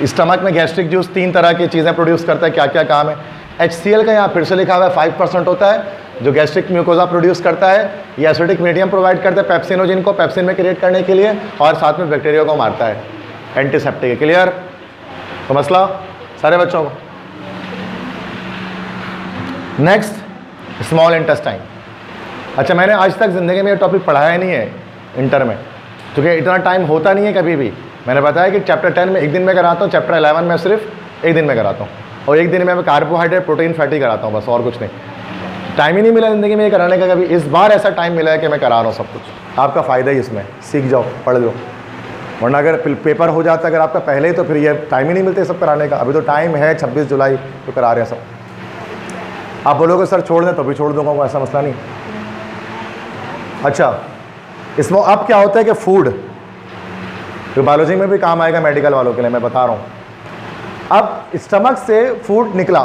स्टमक में गैस्ट्रिक जूस 3 तरह की चीज़ें प्रोड्यूस करता है, क्या क्या काम है। HCl का यहाँ फिर से लिखा हुआ है 5% होता है, जो गैस्ट्रिक म्यूकोजा प्रोड्यूस करता है। ये एसिडिक मीडियम प्रोवाइड करता है पेप्सिनोजिन को पेप्सिन में क्रिएट करने के लिए, और साथ में बैक्टीरिया को मारता है, एंटीसेप्टिक है। क्लियर तो मसला सारे बच्चों को। Next, small intestine. अच्छा, मैंने आज तक ज़िंदगी में ये टॉपिक पढ़ाया नहीं है इंटर में, क्योंकि इतना टाइम होता नहीं है कभी भी। मैंने बताया कि चैप्टर 10 में एक दिन में कराता हूँ, चैप्टर 11 में सिर्फ एक दिन में कराता हूँ, और एक दिन में मैं कार्बोहाइड्रेट प्रोटीन फैटी कराता हूँ, बस और कुछ नहीं। टाइम ही नहीं मिला ज़िंदगी में ये कराने का कभी। इस बार ऐसा टाइम मिला है कि मैं करा रहा हूँ सब कुछ। आपका फ़ायदा ही इसमें, सीख जाओ, पढ़ लो, वरना अगर पेपर हो जाता अगर आपका पहले ही तो फिर ये टाइम ही नहीं मिलते सब कराने का। अभी तो टाइम है 26 जुलाई तो करा रहे हैं सब। आप बोलोगे सर छोड़ दें तो भी छोड़ दूंगा, ऐसा मसला नहीं। अच्छा, इसमें अब क्या होता है कि फूड जो बायोलॉजी में भी काम आएगा मेडिकल वालों के लिए, मैं बता रहा हूँ। अब स्टमक से फूड निकला,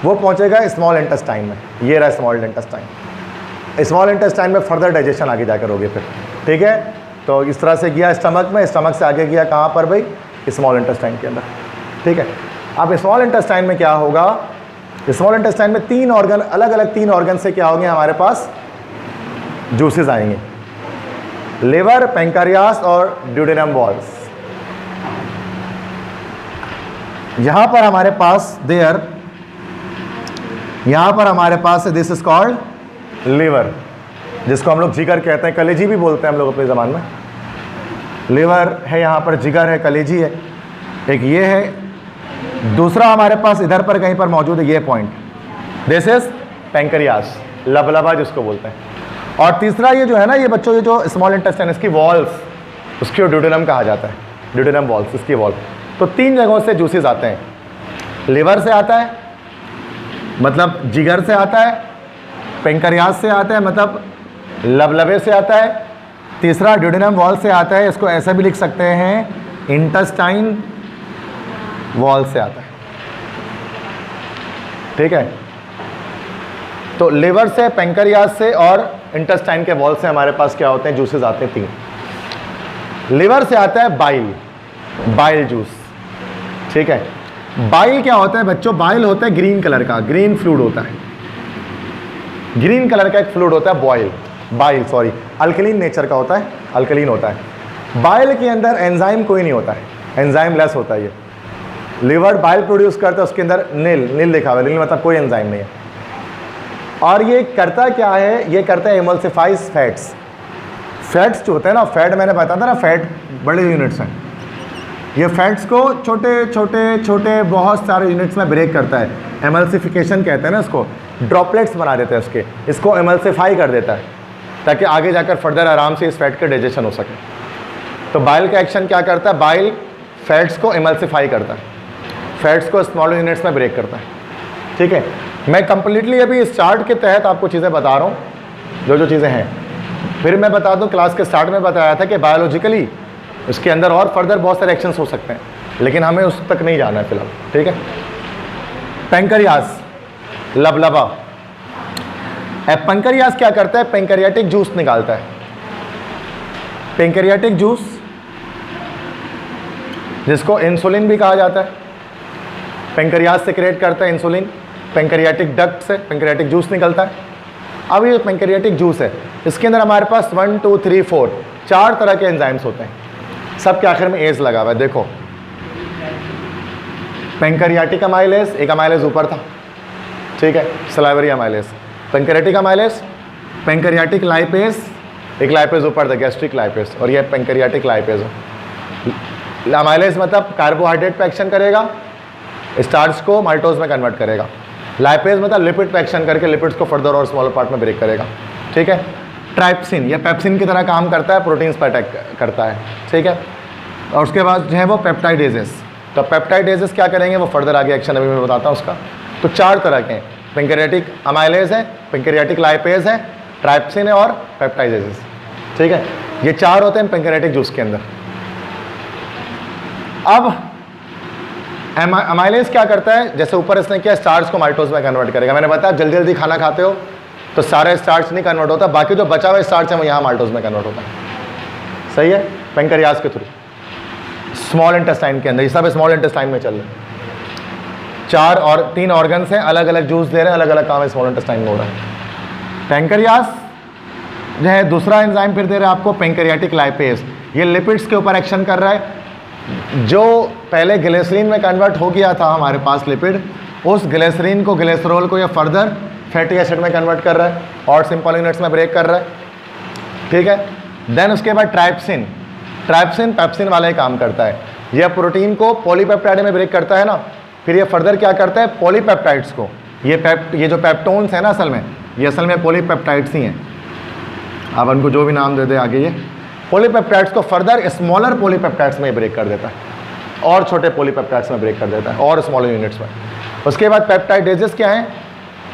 वो पहुँचेगा स्मॉल इंटेस्टाइन में। ये रहा स्मॉल इंटेस्टाइन। स्मॉल इंटेस्टाइन में फर्दर डाइजेशन आगे जाकर होगी फिर, ठीक है। तो इस तरह से गया स्टमक में, स्टमक से आगे गया कहाँ पर भाई, स्मॉल इंटेस्टाइन के अंदर, ठीक है। अब स्मॉल इंटेस्टाइन में क्या होगा, स्मॉल इंटेस्टाइन में 3 ऑर्गन, अलग अलग 3 ऑर्गन से क्या होंगे हमारे पास, जूसेस आएंगे। लिवर, पैंक्रियास और ड्यूडेनम वॉल्स। यहां पर हमारे पास यहां पर हमारे पास दिस इज कॉल्ड लिवर, जिसको हम लोग जिगर कहते हैं, कलेजी भी बोलते हैं हम लोग अपने ज़बान में। लिवर है, यहाँ पर जिगर है, कलेजी है, एक ये है। दूसरा हमारे पास इधर पर कहीं पर मौजूद है ये पॉइंट, दिस इज पैंक्रियास, लबलबा जिसको बोलते हैं। और तीसरा ये जो है ना, ये बच्चों ये जो स्मॉल इंटेस्टाइन इसकी वॉल्स, उसकी ड्यूडेनम कहा जाता है, ड्यूडेनम वॉल्स, इसकी वॉल। तो 3 जगहों से जूसेस आते हैं। लिवर से आता है, मतलब जिगर से आता है। पैंक्रियास से आता है, मतलब लबलबे से आता है। तीसरा ड्यूडेनम वॉल से आता है, इसको ऐसा भी लिख सकते हैं इंटेस्टाइन वॉल से आता है, ठीक है। तो लिवर से, पैंक्रियास से और इंटेस्टाइन के वॉल से हमारे पास क्या होते हैं, जूसेस आते हैं 3। लिवर से आता है बाइल जूस, ठीक है। बाइल क्या होता है बच्चों, बाइल होता है ग्रीन कलर का, ग्रीन फ्लूइड होता है, ग्रीन कलर का एक फ्लूइड होता है बाइल, सॉरी, अल्कलीन नेचर का होता है, अल्कलीन होता है। बाइल के अंदर एंजाइम कोई नहीं होता है, एंजाइम लेस होता है ये। लिवर बाइल प्रोड्यूस करता है, उसके अंदर नील लिखा हुआ है, नील मतलब कोई एंजाइम नहीं है। और ये करता क्या है, ये करता है एमल्सिफाइज फैट्स। फैट्स जो होते हैं ना, फैट मैंने बताया था ना, फैट बड़े यूनिट्स हैं, ये फैट्स को छोटे छोटे छोटे बहुत सारे यूनिट्स में ब्रेक करता है। एमल्सिफिकेशन कहते हैं ना इसको, ड्रॉपलेट्स बना देते हैं उसके, इसको एमल्सिफाई कर देता है ताकि आगे जाकर फर्दर आराम से इस फैट का डाइजेशन हो सके। तो बाइल का एक्शन क्या करता है, बाइल फैट्स को एमल्सिफाई करता है, फैट्स को स्मॉल यूनिट्स में ब्रेक करता है, ठीक है। मैं कंप्लीटली अभी इस चार्ट के तहत आपको चीज़ें बता रहा हूँ जो चीज़ें हैं। फिर मैं बता दूँ, क्लास के स्टार्ट में बताया था कि बायोलॉजिकली इसके अंदर और फर्दर बहुत सारे एक्शंस हो सकते हैं, लेकिन हमें उस तक नहीं जाना है फिलहाल, ठीक है। पैंक्रियास, लबलबा। पैंक्रियास क्या करता है, पैंक्रियाटिक जूस निकालता है। पैंक्रियाटिक जूस, जिसको इंसुलिन भी कहा जाता है, पैंक्रियास सेक्रेट करता है इंसुलिन, पैंक्रियाटिक डक्ट से पैंक्रियाटिक जूस निकलता है। अब ये पैंक्रियाटिक जूस है, इसके अंदर हमारे पास 1 2 3 4 4 तरह के एंजाइम्स होते हैं, सब के आखिर में एज लगा हुआ है। देखो, पैंक्रियाटिक अमाइलेज, एक अमाइलेज ऊपर था, ठीक है, salivary amylase, pancreatic amylase, pancreatic lipase, एक लाइपेज ऊपर था, गैस्ट्रिक लाइपेज, और ये पैंक्रियाटिक लाइपेज है। अमाइलेज मतलब कार्बोहाइड्रेट पे एक्शन करेगा, स्टार्च को माल्टोज में कन्वर्ट करेगा। लाइपेज मतलब लिपिड पे एक्शन करके लिपिड्स को फर्दर और स्मॉलर पार्ट में ब्रेक करेगा, ठीक है। ट्राइप्सिन, यह पेप्सिन की तरह काम करता है, प्रोटीन्स पर अटैक करता है, ठीक है। और उसके बाद जो है वो पेप्टाइडेजेस, तो पेप्टाइडेजेस क्या करेंगे, वो फर्दर आगे एक्शन अभी मैं बताता हूँ उसका। तो 4 तरह के हैं, पैंक्रियाटिक अमाइलेज है, पैंक्रियाटिक लाइपेज है, ट्राइप्सिन है और पेप्टाइडेजेस, ठीक है। ये 4 होते हैं पैंक्रियाटिक जूस के अंदर। अब अमाइलेज क्या करता है, जैसे ऊपर इसने किया, स्टार्च को माल्टोज में कन्वर्ट करेगा। मैंने बताया जल्दी जल्दी खाना खाते हो तो सारा स्टार्च नहीं कन्वर्ट होता, बाकी जो बचा हुआ स्टार्च है वो यहाँ माल्टोज में कन्वर्ट होता है, सही है, पैंक्रियास के थ्रू, स्मॉल इंटेस्टाइन के अंदर। ये सब स्मॉल इंटेस्टाइन में चल रहे हैं। 4 और 3 ऑर्गन्स हैं, अलग अलग जूस दे रहे हैं, अलग अलग काम स्मॉल इंटेस्टाइन में हो रहा है। पैंक्रियास जो है दूसरा एंजाइम फिर दे रहा है आपको, पैंक्रियाटिक लाइपेज, ये लिपिड्स के ऊपर एक्शन कर रहा है। जो पहले ग्लिसरीन में कन्वर्ट हो गया था हमारे पास लिपिड, उस ग्लिसरीन को, ग्लिसरॉल को, ये फर्दर फैटी एसिड में कन्वर्ट कर रहा है और सिंपल यूनिट्स में ब्रेक कर रहा है, ठीक है। देन उसके बाद ट्राइप्सिन, ट्राइप्सिन पेप्सिन वाला ही काम करता है, यह प्रोटीन को पॉलीपेप्टाइड में ब्रेक करता है ना, फिर ये फर्दर क्या करता है, पॉलीपेप्टाइड्स को, ये जो पेप्टोन्स है ना, असल में ये असल में पॉलीपेप्टाइड्स ही हैं, आप उनको जो भी नाम दे दे आगे, पॉलीपेप्टाइड्स को फर्दर स्मॉलर पॉलीपेप्टाइड्स में ब्रेक कर देता है, और छोटे पॉलीपेप्टाइड्स में ब्रेक कर देता है, और स्मॉलर यूनिट्स में। उसके बाद पेप्टाइडेजेस क्या है,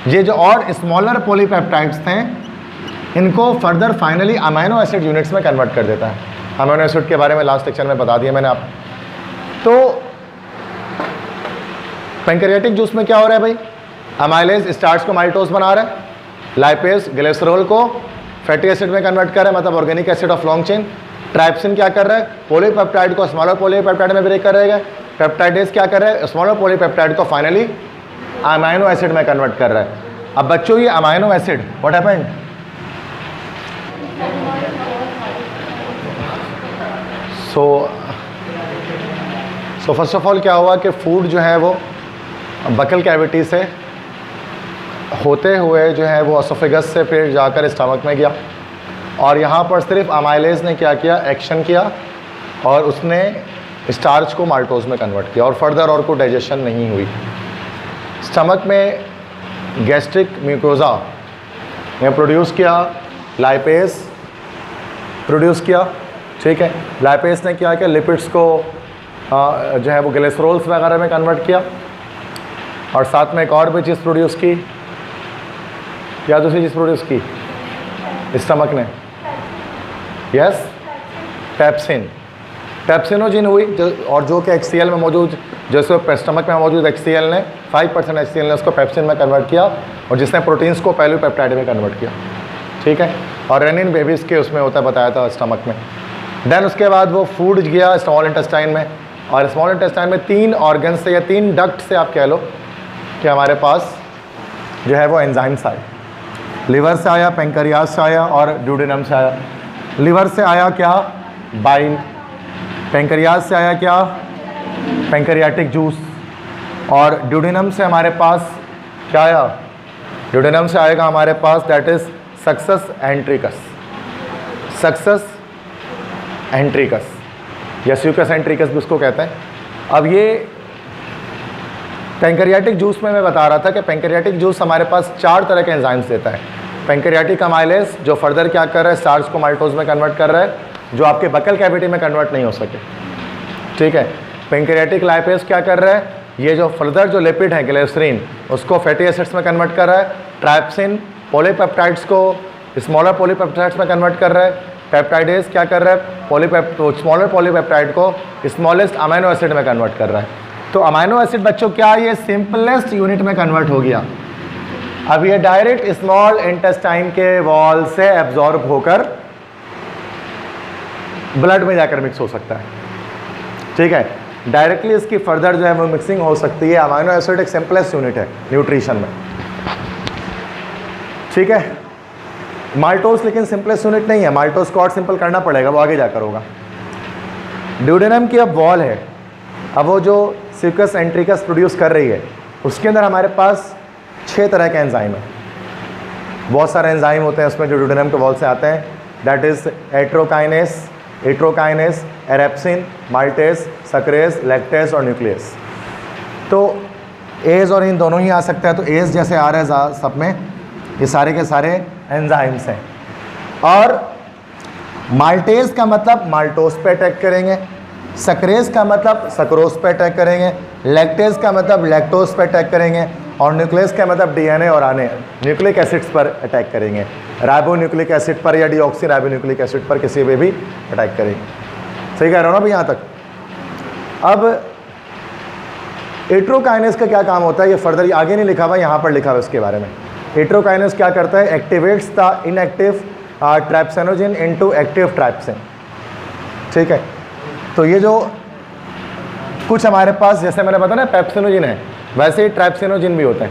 ये जो और स्मॉलर पॉलीपेप्टाइड्स थे इनको further finally amino acid units में कन्वर्ट कर देता है। अमाइनो एसिड के बारे में लास्ट लेक्चर में बता दिया मैंने आप। तो पैंक्रियाटिक जूस में क्या हो रहा है भाई, अमाइलेज स्टार्च को माइल्टोज बना रहा है, लाइपेज ग्लिसरॉल को फैटी एसिड में कन्वर्ट कर रहा है, मतलब organic acid of long chain. Trypsin क्या कर रहा है, पॉलीपेप्टाइड को स्मॉलर पॉलीपेप्टाइड में ब्रेक कर रहेगा। पेप्टाइडेज क्या कर रहा है, स्मॉलर पॉलीपेप्टाइड को फाइनली अमाइनो एसिड में कन्वर्ट कर रहा है। अब बच्चों ये amino acid what happened, so first of all क्या हुआ कि फूड जो है वो बकल कैविटी से होते हुए जो है वो एसोफेगस से फिर जाकर स्टमक में गया, और यहाँ पर सिर्फ अमाइलेज ने क्या किया, एक्शन किया, और उसने स्टार्च को माल्टोज में कन्वर्ट किया, और फर्दर और कोई डाइजेशन नहीं हुई। स्टमक में गैस्ट्रिक म्यूकोजा ने प्रोड्यूस किया, लाइपेज प्रोड्यूस किया, ठीक है। लाइपेज ने क्या किया, लिपिड्स को जो है वो ग्लिसरॉल्स वगैरह में कन्वर्ट किया, और साथ में एक और भी चीज़ प्रोड्यूस की, या दूसरी चीज़ प्रोड्यूस की स्टमक ने, यस पेप्सिन, पेप्सिनोजिन हुई, और जो कि HCl में मौजूद, जैसे स्टमक में मौजूद HCl ने 5% HCl ने उसको पेप्सिन में कन्वर्ट किया, और जिसने प्रोटीन्स को पॉलीपेप्टाइड में कन्वर्ट किया, ठीक है। और रेनिन बेबीज़ के उसमें होता है, बताया था स्टमक में। देन उसके बाद वो फूड गया स्मॉल इंटेस्टाइन में, और स्मॉल इंटेस्टाइन में 3 ऑर्गन से या 3 डक्ट से आप कह लो कि हमारे पास जो है वो एंजाइम्स आए। लिवर से आया, पेंक्रियाज से आया, और ड्यूडेनम से आया। लिवर से आया क्या, बाइल। पेंक्रियाज से आया क्या, पेंक्रियाटिक जूस। और ड्यूडेनम से हमारे पास क्या आया, ड्यूडेनम से आएगा हमारे पास that is succus entericus, succus entericus या स्यूकस एंट्रिकस भी उसको कहते हैं। अब ये पेंक्रियाटिक जूस में मैं बता रहा था कि पेंक्रियाटिक जूस हमारे पास 4 तरह के एंजाइम्स देता है। पेंक्रियाटिक अमाइलेज जो फर्दर क्या कर रहा है, स्टार्च को माल्टोज में कन्वर्ट कर रहा है, जो आपके बकल कैविटी में कन्वर्ट नहीं हो सके, ठीक है। पेंक्रियाटिक लाइपेज क्या कर रहा है, ये जो फर्दर जो लिपिड है ग्लिसरीन उसको फैटी एसिड्स में कन्वर्ट कर रहा है। ट्राइप्सिन पॉलीपेप्टाइड्स को स्मॉलर पॉलीपेप्टाइड्स में कन्वर्ट कर रहा है। पेप्टाइडेज क्या कर रहा है, स्मॉलर पॉलीपेप्टाइड को स्मॉलेस्ट अमाइनो एसिड में कन्वर्ट कर रहा है। तो अमाइनो एसिड बच्चों क्या, ये सिंपलेस्ट यूनिट में कन्वर्ट हो गया। अब ये डायरेक्ट स्मॉल इंटेस्टाइन के वॉल से एब्जॉर्ब होकर ब्लड में जाकर मिक्स हो सकता है, ठीक है। डायरेक्टली इसकी फर्दर जो है वो मिक्सिंग हो सकती है। अमाइनो एसिड एक सिंपलेस्ट यूनिट है न्यूट्रिशन में, ठीक है। माल्टोज लेकिन सिंपलेस्ट यूनिट नहीं है, माल्टोज को और सिंपल करना पड़ेगा, वो आगे जाकर होगा। ड्यूडेनम की अब वॉल है, अब वो जो स्यूकस एंट्रिकस प्रोड्यूस कर रही है उसके अंदर हमारे पास 6 तरह के एंजाइम है। बहुत सारे एंजाइम होते हैं उसमें जो ड्यूडेनम के वॉल से आते हैं, दैट इज एट्रोकाइनेस, एरेप्सिन, माल्टेज, सक्रेज, लैक्टेज और न्यूक्लियस। तो एज और इन दोनों ही आ सकता है। तो एज जैसे आ रहा है सब में, ये सारे के सारे एंजाइम्स हैं। और माल्टेज का मतलब माल्टोज पे अटैक करेंगे, सक्रेज का मतलब सक्रोज पे अटैक करेंगे, लैक्टेज का मतलब लैक्टोज पे अटैक करेंगे, और न्यूक्लियस का मतलब डीएनए और आरएनए न्यूक्लिक एसिड्स पर अटैक करेंगे। राइबो न्यूक्लिक एसिड पर या डीऑक्सी राइबो न्यूक्लिक एसिड पर किसी पे भी अटैक करेंगे। सही कह रहा हूँ ना भाई यहाँ तक। अब एट्रोकाइनेस का क्या काम होता है, ये फर्दर आगे नहीं लिखा हुआ, यहाँ पर लिखा हुआ इसके बारे में। एट्रोकाइनेस क्या करता है, activates the inactive trypsinogen into active trypsin, ठीक है। तो ये जो कुछ हमारे पास जैसे मैंने बताया ना पेप्सिनोजिन है, वैसे ही ट्राइप्सिनोजिन भी होता है।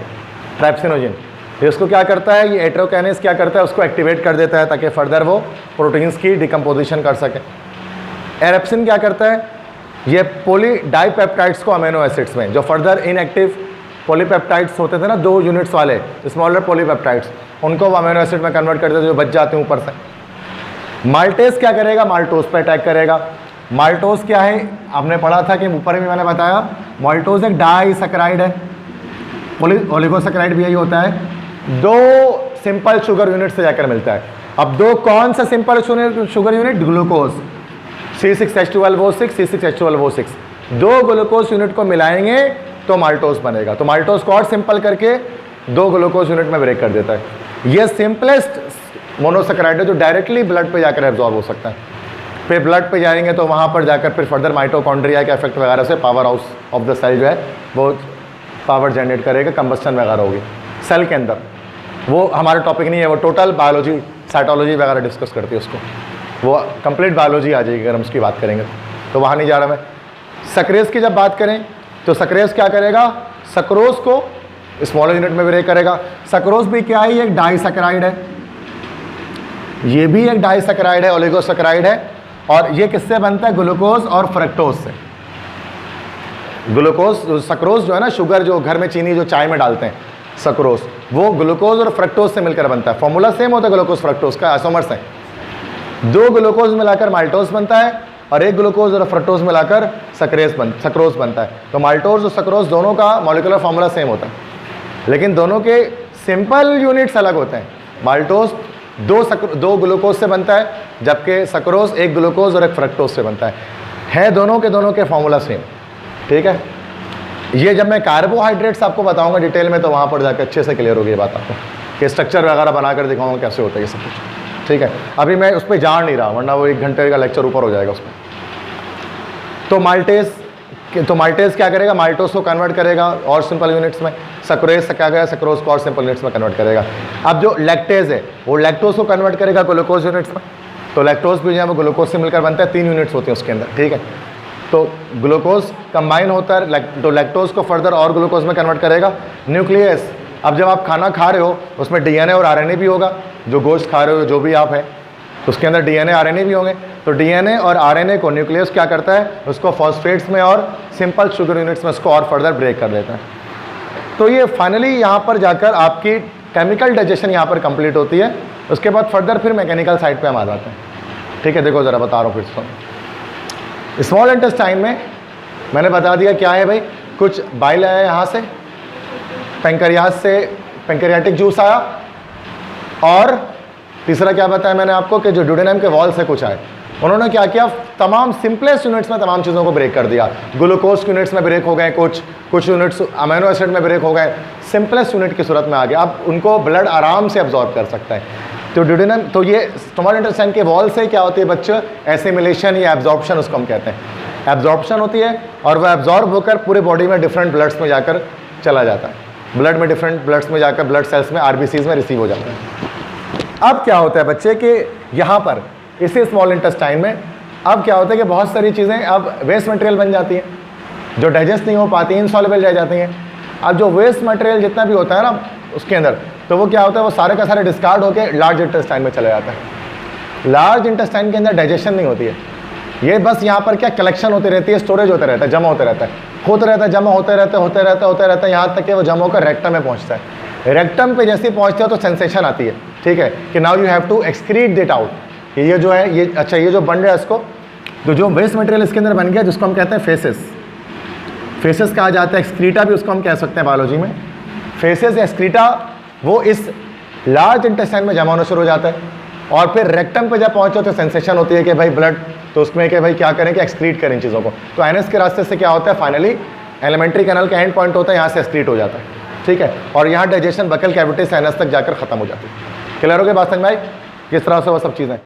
ट्राइप्सिनोजिन ये उसको क्या करता है, ये एट्रोकाइनेस क्या करता है, उसको एक्टिवेट कर देता है ताकि फर्दर वो प्रोटीन्स की डिकम्पोजिशन कर सके। एरेप्सिन क्या करता है, ये पॉली डाइपेप्टाइड्स को अमीनो एसिड्स में, जो फर्दर इनएक्टिव पॉलीपेप्टाइड्स होते थे ना 2 यूनिट्स वाले स्मॉलर पॉलीपेप्टाइड्स, उनको वो अमीनो एसिड में कन्वर्ट कर देते जो बच जाते हैं ऊपर से। माल्टेज क्या करेगा, माल्टोज पर अटैक करेगा। माल्टोज क्या है, आपने पढ़ा था कि ऊपर भी मैंने बताया, माल्टोज एक डाइसैकेराइड है, ओलिगोसैकेराइड भी यही होता है, 2 सिंपल शुगर यूनिट से जाकर मिलता है। अब दो कौन सा simple sugar unit? Glucose, C6H12O6, C6H12O6, दो ग्लूकोज यूनिट को मिलाएंगे तो माल्टोज बनेगा। तो माल्टोज को और सिंपल करके दो ग्लूकोज यूनिट में ब्रेक कर देता है। ये सिंपलेस्ट मोनोसेकेराइड है जो डायरेक्टली ब्लड पे जाकर एब्जॉर्ब हो सकता है। फिर ब्लड पे जाएंगे तो वहाँ पर जाकर फिर फर्दर माइटोकॉन्ड्रिया के इफेक्ट वगैरह से power house of the cell जो है वो पावर जनरेट करेगा, कंबस्टन वगैरह होगी सेल के अंदर। वो हमारा टॉपिक नहीं है, वो टोटल बायोलॉजी साइटोलॉजी वगैरह डिस्कस करती है उसको, वो कंप्लीट बायोलॉजी आ जाएगी अगर हम उसकी बात करेंगे तो वहाँ नहीं जा रहा मैं। सक्रेज की जब बात करें तो सक्रेज क्या करेगा? सक्रोज को स्मॉल यूनिट में ब्रेक करेगा। सक्रोज भी क्या है? एक डाइसैकेराइड है, ये भी एक डाइसैकेराइड है, ओलिगोसैकेराइड है। और ये किससे बनता है? ग्लूकोज और फ्रक्टोज से। ग्लूकोज सक्रोज जो है ना, शुगर जो घर में चीनी जो चाय में डालते हैं सक्रोज, वो ग्लूकोज और फ्रक्टोज से मिलकर बनता है। फॉर्मूला सेम होता है ग्लूकोज फ्रक्टोज का, आइसोमर्स है। दो ग्लूकोज मिलाकर माल्टोज बनता है और एक ग्लूकोज और फ्रक्टोज मिलाकर सक्रोज बनता है। तो माल्टोज और सक्रोज दोनों का मॉलिक्यूलर फॉर्मूला सेम होता है, लेकिन दोनों के सिंपल यूनिट्स अलग होते हैं। माल्टोज दो ग्लूकोज से बनता है, जबकि सक्रोज एक ग्लूकोज और एक फ्रक्टोज से बनता है दोनों के फॉर्मूला सेम। ठीक है, ये जब मैं कार्बोहाइड्रेट्स आपको बताऊंगा डिटेल में तो वहाँ पर जाकर अच्छे से क्लियर होगी ये बात आपको, कि स्ट्रक्चर वगैरह बनाकर दिखाऊंगा कैसे होता है ये सब कुछ। ठीक है, अभी मैं उस पर जान नहीं रहा, वरना वो 1 घंटे का लेक्चर ऊपर हो जाएगा उसमें। तो माल्टेज क्या करेगा? माल्टोज को कन्वर्ट करेगा और सिंपल यूनिट्स में। सक्रेज क्या करेगा? सक्रोज को और सिंपल यूनिट्स में कन्वर्ट करेगा। अब जो लैक्टेज है वो लैक्टोज को कन्वर्ट करेगा ग्लूकोज यूनिट्स में। तो लैक्टोज भी जो है वो ग्लूकोज से मिलकर बनता है, 3 यूनिट्स होते हैं उसके अंदर। ठीक है, तो ग्लूकोज कंबाइन होता है तो लैक्टोज को फर्दर और ग्लूकोज में कन्वर्ट करेगा। न्यूक्लियस, अब जब आप खाना खा रहे हो उसमें डीएनए और आरएनए भी होगा, जो गोश्त खा रहे हो जो भी आप है उसके अंदर डीएनए आरएनए भी होंगे। तो डीएनए और आरएनए को न्यूक्लियस क्या करता है? उसको फॉस्फेट्स में और सिंपल शुगर यूनिट्स में उसको और फर्दर ब्रेक कर देता है। तो ये फाइनली यहाँ पर जाकर आपकी केमिकल डाइजेशन यहाँ पर कंप्लीट होती है। उसके बाद फर्दर फिर मैकेनिकल साइड पे हम आ जाते हैं। ठीक है, देखो ज़रा बता रहा हूँ फिर से। स्मॉल इंटेस्टाइन में मैंने बता दिया क्या है भाई, कुछ बाइल आया यहाँ से, पेंक्रियास से पेंक्रियाटिक जूस आया, और तीसरा क्या बताया मैंने आपको कि जो ड्यूडेनम के वॉल से कुछ आए। उन्होंने क्या किया? तमाम सिंपलेस्ट यूनिट्स में तमाम चीज़ों को ब्रेक कर दिया। ग्लूकोज यूनिट्स में ब्रेक हो गए, कुछ यूनिट्स अमीनो एसिड में ब्रेक हो गए, सिंपलेस्ट यूनिट की सूरत में आ गया। अब उनको ब्लड आराम से अब्जॉर्ब कर सकता है। तो ड्यूडेनम, तो ये स्मॉल इंटेस्टाइन के वॉल से क्या होती है बच्चों? एसिमिलेशन या एब्जॉर्प्शन उसको हम कहते हैं। एब्जॉर्प्शन होती है और वह एब्जॉर्ब होकर पूरे बॉडी में डिफरेंट ब्लड्स में जाकर चला जाता है। ब्लड में डिफरेंट ब्लड्स में जाकर ब्लड सेल्स में आरबीसीज में रिसीव हो जाता है। अब क्या होता है बच्चे कि यहाँ पर इसी स्मॉल इंटेस्टाइन में अब क्या होता है कि बहुत सारी चीज़ें अब वेस्ट मटेरियल बन जाती हैं जो डाइजेस्ट नहीं हो पाती, इनसॉल्युबल रह जाती हैं। अब जो वेस्ट मटेरियल जितना भी होता है ना उसके अंदर, तो वो क्या होता है? वो सारे का सारे डिस्कार्ड होकर लार्ज इंटेस्टाइन में चला जाता है। लार्ज इंटेस्टाइन के अंदर डाइजेशन नहीं होती है, ये बस यहाँ पर क्या कलेक्शन होती रहती है, स्टोरेज होता रहता है, जमा होता रहता है, जमा होते रहता है यहाँ तक कि वो जमा होकर रेक्टम में पहुँचता है। रेक्टम पे जैसे पहुँचते हो तो सेंसेशन आती है, ठीक है, कि now you have to excrete it out. ये जो है ये अच्छा, ये जो बन रहा है इसको, तो जो वेस्ट मटेरियल इसके अंदर बन गया जिसको हम कहते हैं फेसेस कहा जाता है। एक्सक्रीटा भी उसको हम कह सकते हैं बायोलॉजी में। फेसेस या एक्सक्रीटा वो इस लार्ज इंटेस्टाइन में जमा होना शुरू हो जाता है, और फिर रेक्टम पे जब पहुँचो तो सेंसेशन होती है कि भाई ब्लड, तो उसमें कि भाई क्या करें कि एक्सक्रीट करें इन चीज़ों को। तो एनएस के रास्ते से क्या होता है? फाइनली एलिमेंट्री कैनल का एंड पॉइंट होता है, यहाँ से एक्सक्रीट हो जाता है, ठीक है, और यहाँ डाइजेशन बकल कैविटी से एनएस तक जाकर खत्म हो जाती है। क्लियर हो गया बात समझ में आई? किस तरह से वो सब चीज़ें